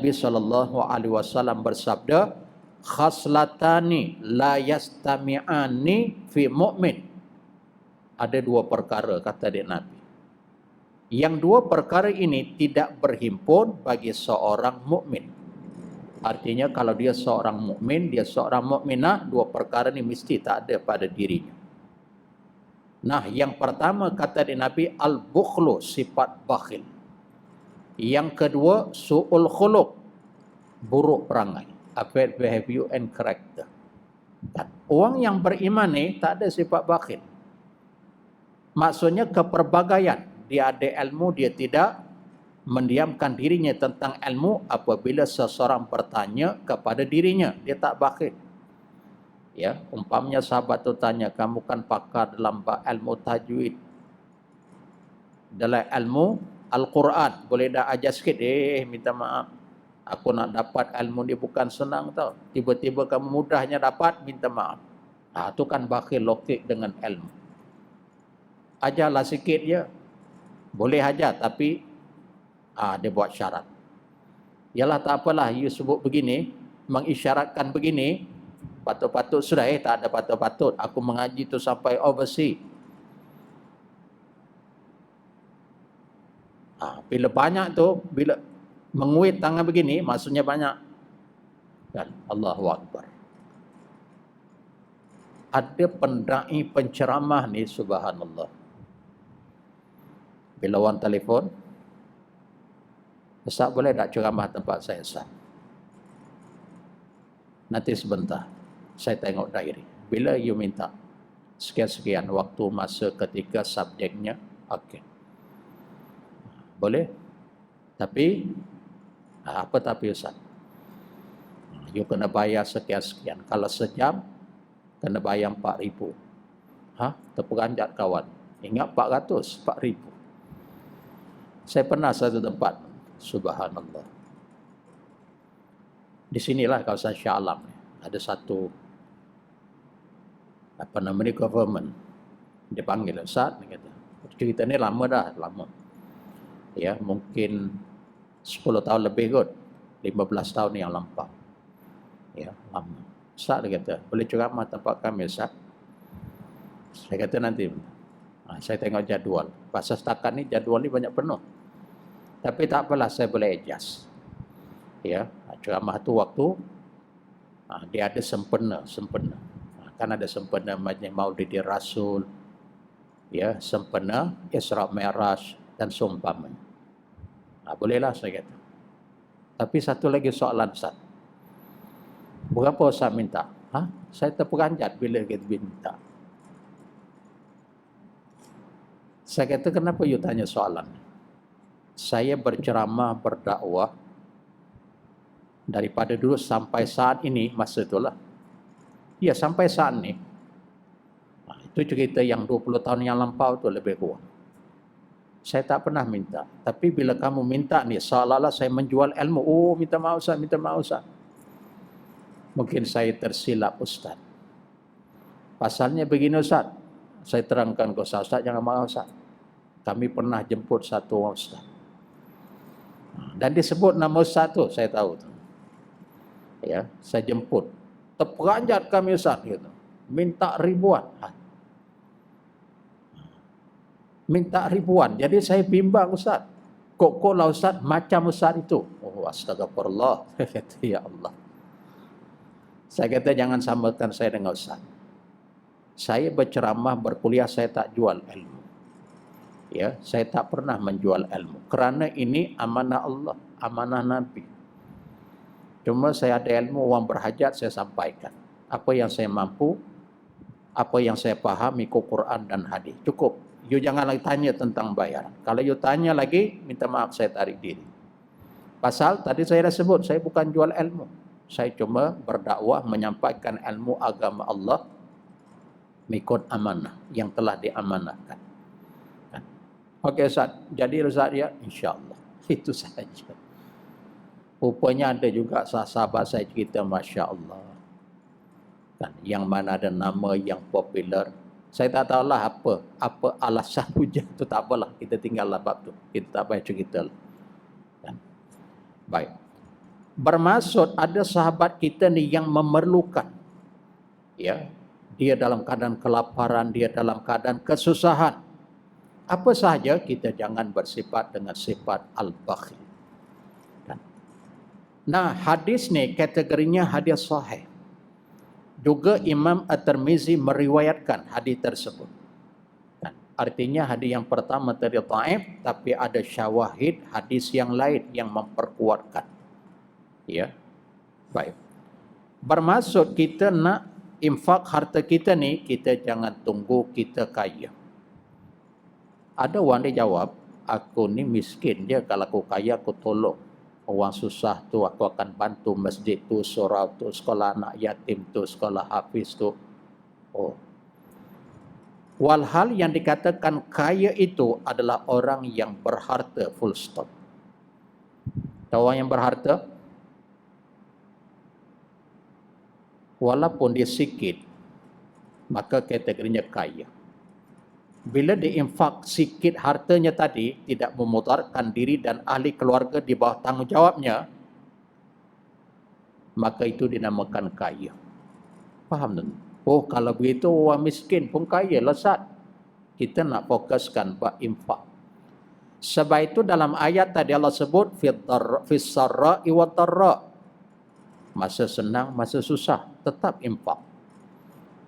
Nabi SAW bersabda, khaslatani la yastami'ani fi mu'min. Ada dua perkara, kata dia Nabi. Yang dua perkara ini tidak berhimpun bagi seorang mukmin. Artinya kalau dia seorang mukmin, dia seorang mukminah, dua perkara ini mesti tak ada pada dirinya. Nah, yang pertama kata dia Nabi, al-bukhlu, sifat bakhil. Yang kedua, su'ul khuluq, buruk perangai, bad behavior and character. Orang yang beriman ni tak ada sifat bakhil. Maksudnya keperbagaian. Dia ada ilmu, dia tidak mendiamkan dirinya tentang ilmu. Apabila seseorang bertanya kepada dirinya, dia tak bakhil. Ya, umpamanya sahabat tu tanya, kamu kan pakar dalam ilmu tajwid, dalam ilmu Al-Quran, boleh dah ajar sikit? Minta maaf, aku nak dapat ilmu ni bukan senang tau. Tiba-tiba kamu mudahnya dapat, minta maaf. Itu kan bakhil lokik dengan ilmu. Ajarlah sikit je. Boleh ajar, tapi dia buat syarat. Yalah, tak apalah, you sebut begini, mengisyaratkan begini, patut-patut sudah, tak ada patut-patut. Aku mengaji tu sampai overseas. Bila banyak tu, bila menguit tangan begini, maksudnya banyak. Dan Allahu Akbar. Ada pendai penceramah ni, subhanallah. Bila orang telefon, Ustaz boleh tak ceramah tempat saya, Ustaz? Nanti sebentar, saya tengok diary. Bila you minta sekian-sekian waktu, masa, ketika, subjeknya, okey. Boleh? Tapi, apa tapi Ustaz? You kena bayar sekian-sekian. Kalau sejam, kena bayar 4,000. Terperanjat kawan. Ingat 400, 4,000. Saya pernah satu tempat, subhanallah. Di sinilah kawasan Shah Alam. Ada satu, government. Dia panggil, Ustaz, dia kata, cerita ni lama dah, lama. Ya, mungkin 10 tahun lebih kot, 15 tahun yang lampau. Ya, lama. Ustaz, dia kata, boleh ceramah tempat kami, Ustaz? Saya kata nanti. Saya tengok jadual. Pasal setakat ni jadual ni banyak penuh. Tapi tak apalah, saya boleh adjust. Ya, ceramah tu waktu dia ada sempena. Kan ada sempena Majlis Maulidin Rasul, ya, sempena Isra Mi'raj dan seumpamanya. Bolehlah saya kata. Tapi satu lagi soalan, Ustaz. Berapa Ustaz minta? Saya terperanjat bila kita minta. Saya kata, kenapa you tanya soalan? Saya berceramah, berdakwah daripada dulu sampai saat ini, masa itulah. Ya, sampai saat ini. Itu cerita yang 20 tahun yang lampau tu lebih kurang. Saya tak pernah minta. Tapi bila kamu minta ni, seolah-olah saya menjual ilmu. Oh, minta maaf Ustaz, minta maaf Ustaz. Mungkin saya tersilap Ustaz. Pasalnya begini Ustaz. Saya terangkan ke Ustaz, Ustaz jangan marah Ustaz. Kami pernah jemput satu orang Ustaz. Dan disebut nama Ustaz tu, saya tahu tu. Ya, saya jemput. Terperanjat kami Ustaz gitu. Minta ribuan. Minta ribuan. Jadi saya bimbang Ustaz. Kok lah Ustaz macam Ustaz itu? Oh, astagfirullah. Saya kata, ya Allah. Saya kata jangan samakan saya dengan Ustaz. Saya berceramah, berkuliah, saya tak jual ilmu. Ya, saya tak pernah menjual ilmu. Kerana ini amanah Allah, amanah Nabi. Cuma saya ada ilmu, orang berhajat, saya sampaikan. Apa yang saya mampu, apa yang saya faham, ikut Quran dan hadis. Cukup. You jangan lagi tanya tentang bayaran. Kalau you tanya lagi, minta maaf, saya tarik diri. Pasal tadi saya dah sebut, saya bukan jual ilmu. Saya cuma berdakwah, menyampaikan ilmu agama Allah, mengikut amanah yang telah diamanahkan. Okey Ustaz, jadi Ustaz ya, insya-Allah. Itu sahaja. Rupanya ada juga sahabat saya cerita, Masya Allah. Kan, yang mana ada nama yang popular. Saya tak tahulah apa alasan hujah tu, tak apalah. Kita tinggallah bab tu. Kita tak payah cerita lah. Kan? Baik. Bermaksud ada sahabat kita ni yang memerlukan, ya, dia dalam keadaan kelaparan, dia dalam keadaan kesusahan. Apa sahaja, kita jangan bersifat dengan sifat al-bakhil. Nah, hadis ni kategorinya hadis sahih. Juga Imam At-Tirmizi meriwayatkan hadis tersebut. Artinya hadis yang pertama tadi dhaif, tapi ada syawahid hadis yang lain yang memperkuatkan. Ya. Baik. Bermaksud kita nak infak harta kita ni, kita jangan tunggu kita kaya. Ada orang dia jawab, aku ni miskin je, kalau aku kaya aku tolong. Orang susah tu aku akan bantu, masjid tu, surau tu, sekolah anak yatim tu, sekolah hafiz tu. Oh. Walhal yang dikatakan kaya itu adalah orang yang berharta, full stop. Tahu orang yang berharta? Walaupun dia sikit, maka kategorinya kaya. Bila diinfak sikit hartanya tadi, tidak memutarkan diri dan ahli keluarga di bawah tanggungjawabnya, maka itu dinamakan kaya. Faham tak? Oh, kalau begitu orang miskin pun kaya, lesat. Kita nak fokuskan buat infak. Sebab itu dalam ayat tadi Allah sebut fis sarra'i wa dharra. Masa senang, masa susah, tetap infak.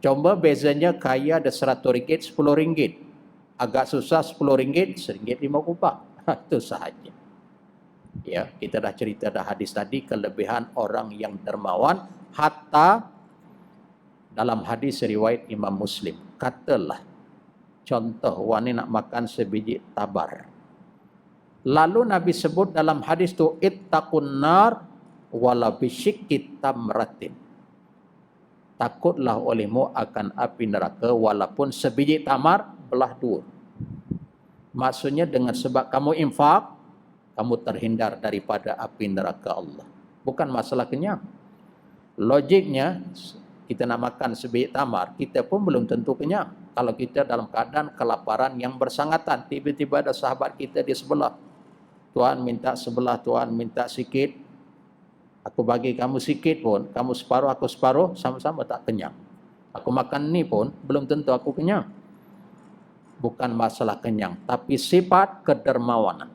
Cuma bezanya kaya ada RM100, RM10. Agak susah RM10, RM1.50. Itu sahaja. Ya, kita dah cerita dah hadis tadi, kelebihan orang yang dermawan. Hatta dalam hadis riwayat Imam Muslim, katalah, contoh, orang ni nak makan sebiji tabar. Lalu Nabi sebut dalam hadis tu, ittaqun nar wala bisyikki tamratin. Takutlah olehmu akan api neraka walaupun sebiji tamar belah dua. Maksudnya dengan sebab kamu infak, kamu terhindar daripada api neraka Allah. Bukan masalah kenyang. Logiknya, kita nak makan sebiji tamar, kita pun belum tentu kenyang. Kalau kita dalam keadaan kelaparan yang bersangatan, tiba-tiba ada sahabat kita di sebelah. Tuan minta sebelah, Tuan minta sikit. Aku bagi kamu sikit pun, kamu separuh, aku separuh, sama-sama tak kenyang. Aku makan ni pun, belum tentu aku kenyang. Bukan masalah kenyang, tapi sifat kedermawanan.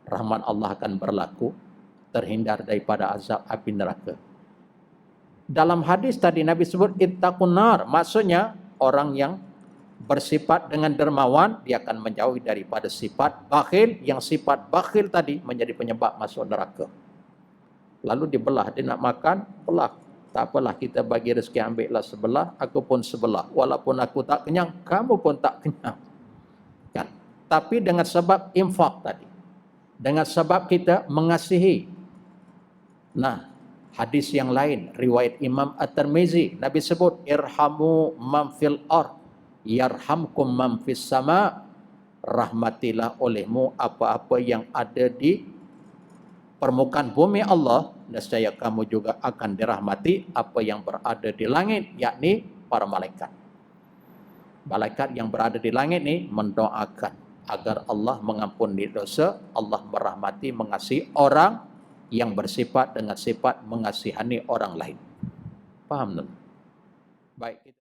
Rahmat Allah akan berlaku, terhindar daripada azab api neraka. Dalam hadis tadi Nabi sebut ittaqun nar, maksudnya orang yang bersifat dengan dermawan, dia akan menjauhi daripada sifat bakhil, yang sifat bakhil tadi menjadi penyebab masuk neraka. Lalu dibelah, dia nak makan, belah. Tak apalah, kita bagi rezeki, ambillah sebelah, aku pun sebelah. Walaupun aku tak kenyang, kamu pun tak kenyang. Kan? Tapi dengan sebab infak tadi, dengan sebab kita mengasihi. Nah, hadis yang lain, riwayat Imam At-Tirmizi, Nabi sebut, irhamu man fil ard, yarhamkum man fis sama. Rahmatilah olehmu apa-apa yang ada di permukaan bumi Allah, nescaya kamu juga akan dirahmati apa yang berada di langit, yakni para malaikat. Malaikat yang berada di langit ni mendoakan agar Allah mengampuni dosa, Allah merahmati, mengasihi orang yang bersifat dengan sifat mengasihani orang lain. Faham tak? Baik.